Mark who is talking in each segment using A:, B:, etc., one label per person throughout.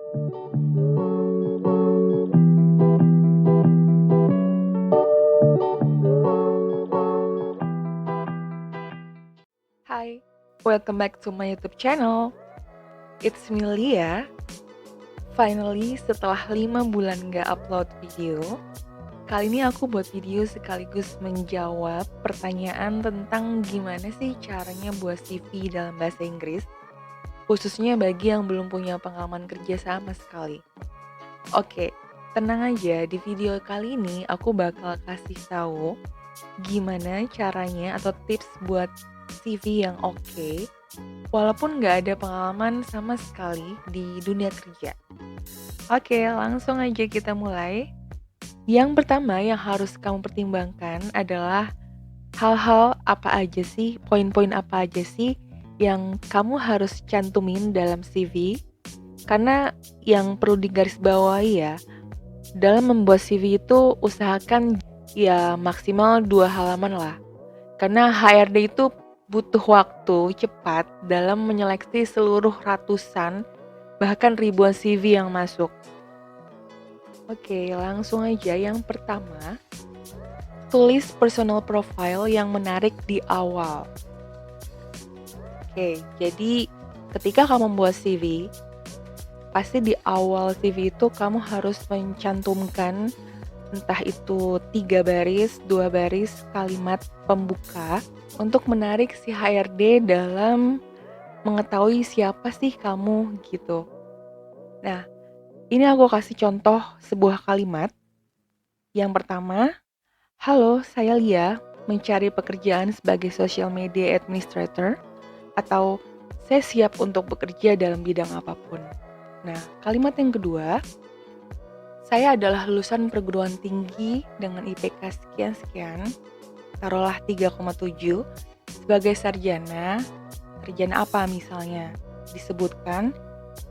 A: Hai, welcome back to my YouTube channel. It's me Lia. Finally, setelah 5 bulan gak upload video, kali ini aku buat video sekaligus menjawab pertanyaan tentang gimana sih caranya buat CV dalam bahasa Inggris, khususnya bagi yang belum punya pengalaman kerja sama sekali. Oke, tenang aja, di video kali ini aku bakal kasih tahu gimana caranya atau tips buat CV yang oke, walaupun nggak ada pengalaman sama sekali di dunia kerja. Oke, langsung aja kita mulai. Yang pertama yang harus kamu pertimbangkan adalah hal-hal apa aja sih, poin-poin apa aja sih yang kamu harus cantumin dalam CV. Karena yang perlu digarisbawahi ya, dalam membuat CV itu usahakan ya maksimal 2 halaman lah. Karena HRD itu butuh waktu cepat dalam menyeleksi seluruh ratusan bahkan ribuan CV yang masuk. Oke, langsung aja yang pertama, tulis personal profile yang menarik di awal. Oke, jadi ketika kamu membuat CV, pasti di awal CV itu kamu harus mencantumkan entah itu 3 baris, 2 baris kalimat pembuka untuk menarik si HRD dalam mengetahui siapa sih kamu gitu. Nah, ini aku kasih contoh sebuah kalimat. Yang pertama, halo, saya Lia, mencari pekerjaan sebagai social media administrator, atau saya siap untuk bekerja dalam bidang apapun. Nah, kalimat yang kedua, saya adalah lulusan perguruan tinggi dengan IPK sekian-sekian, taruhlah 3,7, sebagai sarjana apa misalnya? Disebutkan,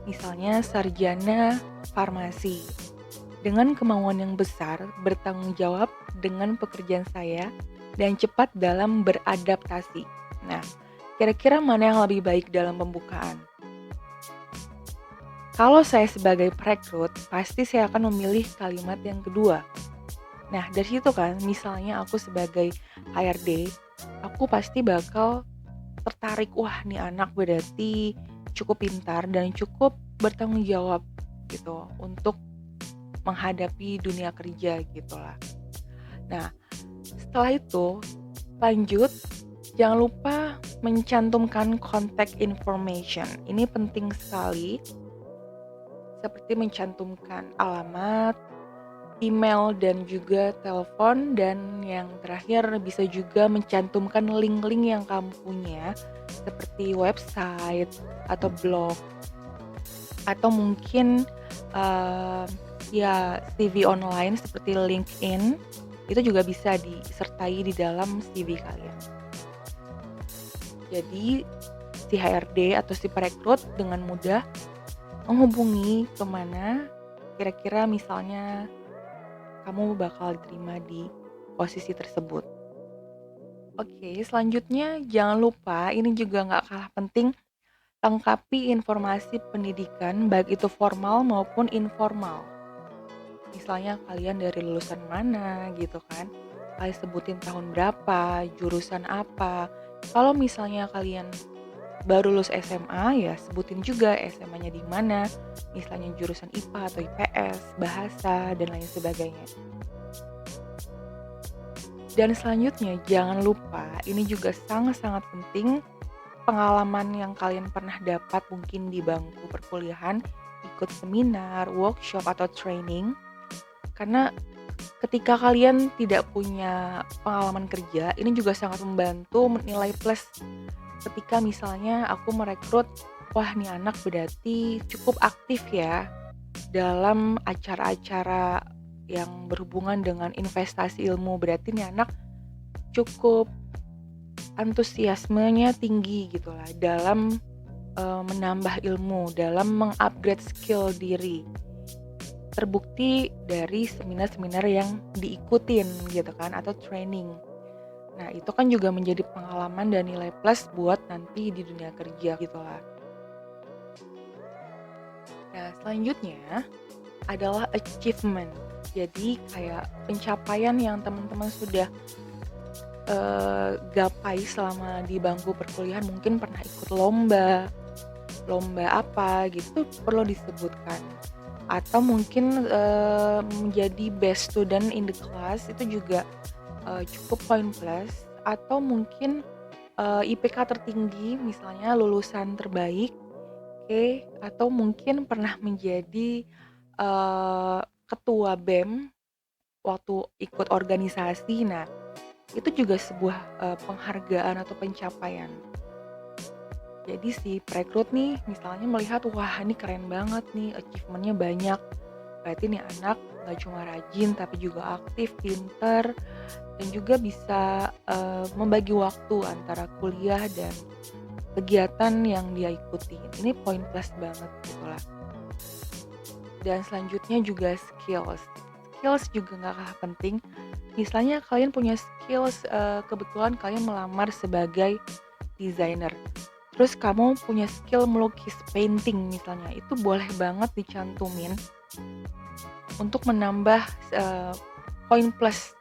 A: misalnya sarjana farmasi. Dengan kemauan yang besar, bertanggung jawab dengan pekerjaan saya, dan cepat dalam beradaptasi. Nah, kira-kira mana yang lebih baik dalam pembukaan? Kalau saya sebagai perekrut, pasti saya akan memilih kalimat yang kedua. Nah, dari situ kan, misalnya aku sebagai HRD, aku pasti bakal tertarik, wah nih anak berarti cukup pintar dan cukup bertanggung jawab gitu untuk menghadapi dunia kerja gitulah. Nah, setelah itu lanjut, jangan lupa mencantumkan contact information. Ini penting sekali, seperti mencantumkan alamat, email, dan juga telepon. Dan yang terakhir bisa juga mencantumkan link-link yang kamu punya, seperti website atau blog, atau mungkin ya CV online seperti LinkedIn. Itu juga bisa disertai di dalam CV kalian. Jadi si HRD atau si perekrut dengan mudah menghubungi kemana kira-kira misalnya kamu bakal diterima di posisi tersebut. Oke, selanjutnya jangan lupa, ini juga nggak kalah penting, lengkapi informasi pendidikan baik itu formal maupun informal. Misalnya kalian dari lulusan mana gitu kan, kalian sebutin tahun berapa, jurusan apa. Kalau misalnya kalian baru lulus SMA, ya sebutin juga SMA-nya di mana, misalnya jurusan IPA atau IPS, bahasa, dan lain sebagainya. Dan selanjutnya jangan lupa, ini juga sangat-sangat penting, pengalaman yang kalian pernah dapat mungkin di bangku perkuliahan, ikut seminar, workshop, atau training. Karena ketika kalian tidak punya pengalaman kerja, ini juga sangat membantu menilai plus. Ketika misalnya aku merekrut, wah nih anak berarti cukup aktif ya dalam acara-acara yang berhubungan dengan investasi ilmu, berarti nih anak cukup antusiasmenya tinggi gitu lah dalam menambah ilmu, dalam mengupgrade skill diri. Terbukti dari seminar-seminar yang diikutin gitu kan, atau training. Nah, itu kan juga menjadi pengalaman dan nilai plus buat nanti di dunia kerja gitu lah. Nah, selanjutnya adalah achievement. Jadi kayak pencapaian yang teman-teman sudah gapai selama di bangku perkuliahan, mungkin pernah ikut lomba, lomba apa gitu perlu disebutkan. Atau mungkin menjadi best student in the class itu juga cukup poin plus. Atau mungkin IPK tertinggi, misalnya lulusan terbaik, oke. Atau mungkin pernah menjadi ketua BEM waktu ikut organisasi. Nah, itu juga sebuah penghargaan atau pencapaian. Jadi si perekrut nih misalnya melihat, wah ini keren banget nih, achievementnya banyak. Berarti nih anak gak cuma rajin tapi juga aktif, pinter, dan juga bisa membagi waktu antara kuliah dan kegiatan yang dia ikuti. Ini poin plus banget gitu lah. Dan selanjutnya juga skills. Skills juga gak kalah penting. Misalnya kalian punya skills, kebetulan kalian melamar sebagai desainer. Terus kamu punya skill melukis, painting misalnya, itu boleh banget dicantumin untuk menambah poin plus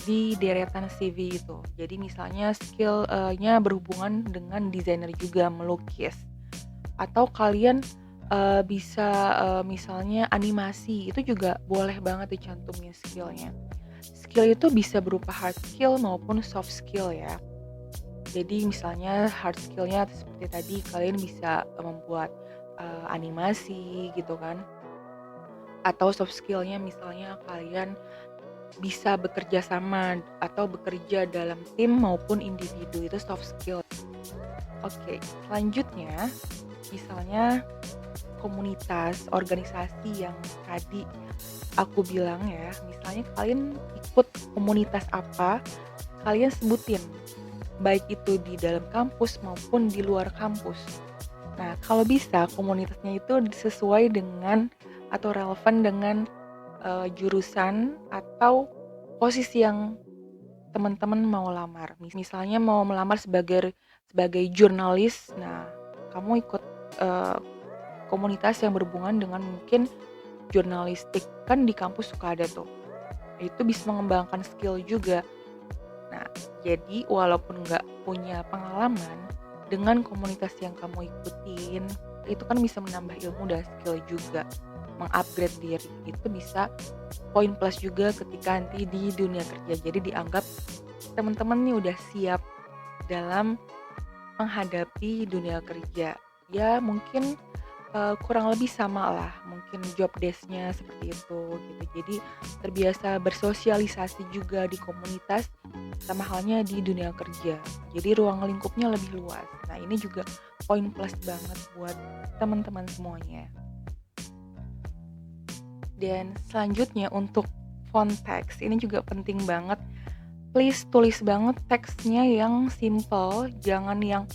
A: di deretan CV itu. Jadi misalnya skill-nya berhubungan dengan desainer juga, melukis. Atau kalian bisa misalnya animasi, itu juga boleh banget dicantumin skillnya. Skill itu bisa berupa hard skill maupun soft skill ya. Jadi misalnya hard skill-nya seperti tadi kalian bisa membuat animasi gitu kan. Atau soft skill-nya misalnya kalian bisa bekerja sama atau bekerja dalam tim maupun individu, itu soft skill. Oke, selanjutnya misalnya komunitas, organisasi yang tadi aku bilang ya. Misalnya kalian ikut komunitas apa, kalian sebutin. Baik itu di dalam kampus maupun di luar kampus. Nah, kalau bisa komunitasnya itu sesuai dengan atau relevan dengan jurusan atau posisi yang teman-teman mau lamar. Misalnya mau melamar sebagai jurnalis, nah kamu ikut komunitas yang berhubungan dengan mungkin jurnalistik, kan di kampus suka ada tuh. Itu bisa mengembangkan skill juga. Nah, jadi walaupun nggak punya pengalaman, dengan komunitas yang kamu ikutin, itu kan bisa menambah ilmu dan skill juga, mengupgrade diri. Itu bisa poin plus juga ketika nanti di dunia kerja. Jadi dianggap teman-teman nih udah siap dalam menghadapi dunia kerja. Ya mungkin kurang lebih sama lah, mungkin job desk-nya seperti itu gitu. Jadi terbiasa bersosialisasi juga di komunitas, sama halnya di dunia kerja. Jadi ruang lingkupnya lebih luas. Nah, ini juga poin plus banget buat teman-teman semuanya. Dan selanjutnya untuk font text, ini juga penting banget. Please tulis banget teksnya yang simple, jangan yang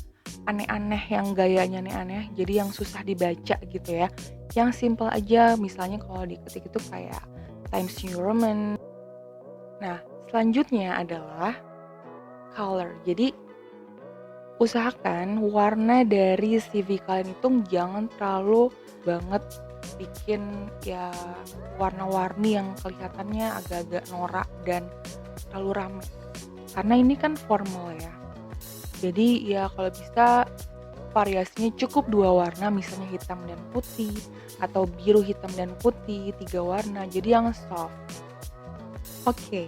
A: aneh-aneh, yang gayanya aneh-aneh, jadi yang susah dibaca gitu ya. Yang simple aja, misalnya kalau diketik itu kayak Times New Roman. Nah, selanjutnya adalah color. Jadi usahakan warna dari CV kalian itu jangan terlalu banget bikin ya warna-warni yang kelihatannya agak-agak norak dan terlalu rame. Karena ini kan formal ya. Jadi ya kalau bisa variasinya cukup 2 warna, misalnya hitam dan putih atau biru hitam dan putih, 3 warna, jadi yang soft. Okay,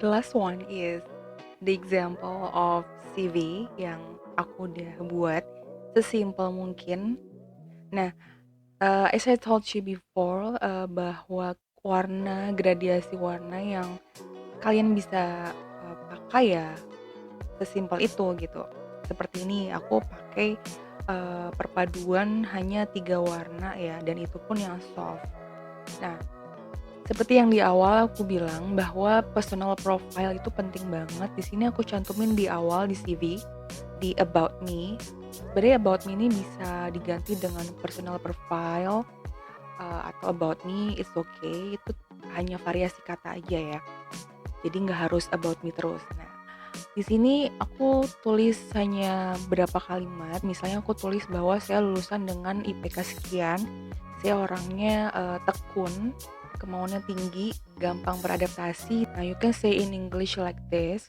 A: the last one is the example of CV yang aku udah buat sesimpel mungkin. Nah, as I told you before, bahwa gradasi warna yang kalian bisa pakai ya sesimpel itu gitu. Seperti ini aku pakai perpaduan hanya 3 warna ya, dan itu pun yang soft. Nah, seperti yang di awal aku bilang bahwa personal profile itu penting banget. Di sini aku cantumin di awal di CV, di about me. Sebenarnya about me ini bisa diganti dengan personal profile atau about me, it's okay. Itu hanya variasi kata aja ya. Jadi nggak harus about me terus. Nah, di sini aku tulis hanya berapa kalimat. Misalnya aku tulis bahwa saya lulusan dengan IPK sekian. Saya orangnya tekun, kemauannya tinggi, gampang beradaptasi. Nah, you can say in English like this.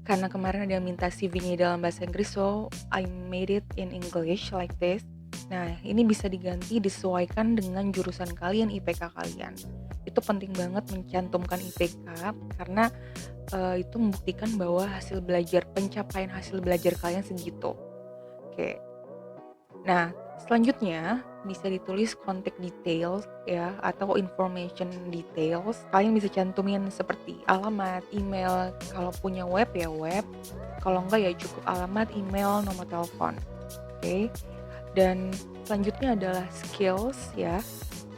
A: Karena kemarin ada yang minta CV-nya dalam bahasa Inggris, so I made it in English like this. Nah, ini bisa diganti disesuaikan dengan jurusan kalian, IPK kalian. Itu penting banget mencantumkan IPK karena itu membuktikan bahwa pencapaian hasil belajar kalian segitu. Oke. Nah, selanjutnya bisa ditulis contact details ya atau information details. Kalian bisa cantumin seperti alamat, email, kalau punya web ya web. Kalau enggak ya cukup alamat, email, nomor telepon. Oke. Dan selanjutnya adalah skills ya.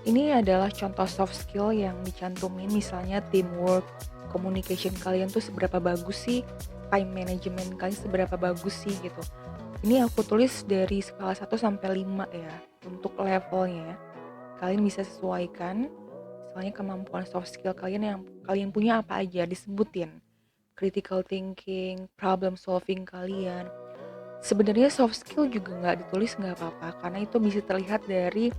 A: Ini adalah contoh soft skill yang dicantumin, misalnya teamwork, communication kalian tuh seberapa bagus sih, time management kalian seberapa bagus sih gitu. Ini aku tulis dari skala 1 sampai 5 ya, untuk levelnya. Kalian bisa sesuaikan, misalnya kemampuan soft skill kalian yang kalian punya apa aja, disebutin. Critical thinking, problem solving kalian. Sebenarnya soft skill juga nggak ditulis nggak apa-apa, karena itu bisa terlihat dari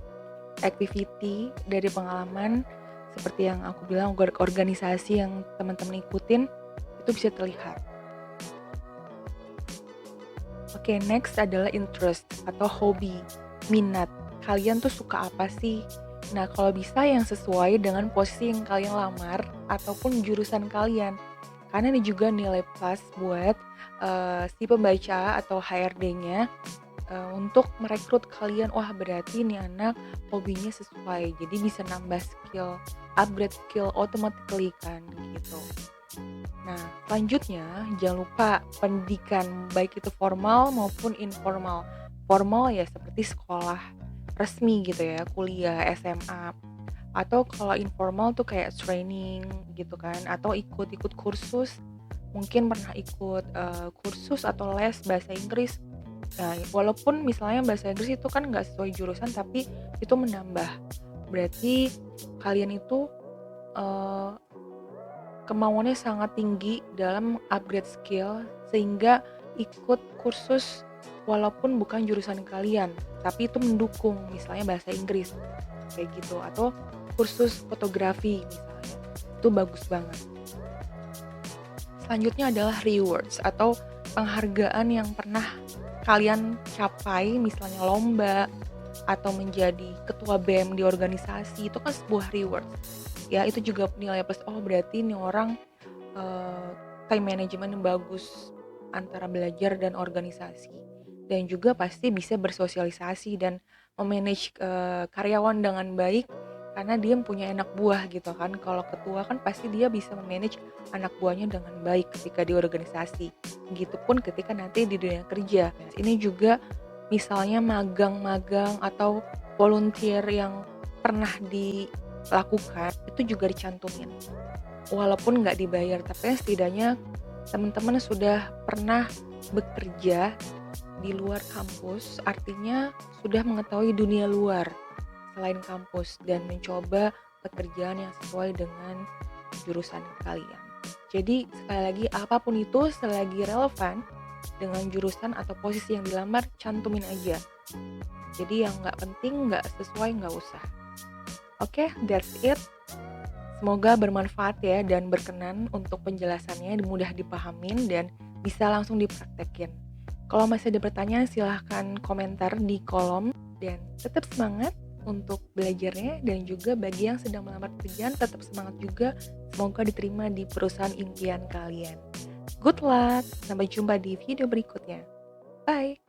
A: activity, dari pengalaman, seperti yang aku bilang organisasi yang teman-teman ikutin, itu bisa terlihat. Oke, next adalah interest atau hobi, minat. Kalian tuh suka apa sih? Nah, kalau bisa yang sesuai dengan posisi yang kalian lamar ataupun jurusan kalian. Karena ini juga nilai plus buat si pembaca atau HRD-nya untuk merekrut kalian. Wah, berarti ini anak hobinya sesuai, jadi bisa nambah skill, upgrade skill automatically kan gitu. Nah, selanjutnya jangan lupa pendidikan, baik itu formal maupun informal. Formal ya seperti sekolah resmi gitu ya, kuliah, SMA. Atau kalau informal tuh kayak training gitu kan, atau ikut-ikut kursus, mungkin pernah ikut kursus atau les bahasa Inggris. Nah, walaupun misalnya bahasa Inggris itu kan nggak sesuai jurusan, tapi itu menambah. Berarti kalian itu kemauannya sangat tinggi dalam upgrade skill, sehingga ikut kursus walaupun bukan jurusan kalian, tapi itu mendukung, misalnya bahasa Inggris, kayak gitu. Atau kursus fotografi misalnya, itu bagus banget. Selanjutnya adalah rewards atau penghargaan yang pernah kalian capai, misalnya lomba atau menjadi ketua BEM di organisasi, itu kan sebuah reward. Ya, itu juga nilai plus. Oh, berarti ini orang time management yang bagus antara belajar dan organisasi. Dan juga pasti bisa bersosialisasi dan memanage karyawan dengan baik, karena dia punya anak buah gitu kan. Kalau ketua kan pasti dia bisa memanage anak buahnya dengan baik ketika di organisasi. Begitupun ketika nanti di dunia kerja. Ini juga misalnya magang-magang atau volunteer yang pernah dilakukan, itu juga dicantumin. Walaupun nggak dibayar, tapi setidaknya teman-teman sudah pernah bekerja di luar kampus, artinya sudah mengetahui dunia luar selain kampus dan mencoba pekerjaan yang sesuai dengan jurusan kalian. Jadi sekali lagi, apapun itu selagi relevan dengan jurusan atau posisi yang dilamar, cantumin aja. Jadi yang nggak penting, nggak sesuai, nggak usah. Oke, that's it. Semoga bermanfaat ya dan berkenan untuk penjelasannya, mudah dipahamin dan bisa langsung dipraktekin. Kalau masih ada pertanyaan, silahkan komentar di kolom, dan tetap semangat untuk belajarnya. Dan juga bagi yang sedang melamar pekerjaan, tetap semangat juga, semoga diterima di perusahaan impian kalian. Good luck, sampai jumpa di video berikutnya. Bye!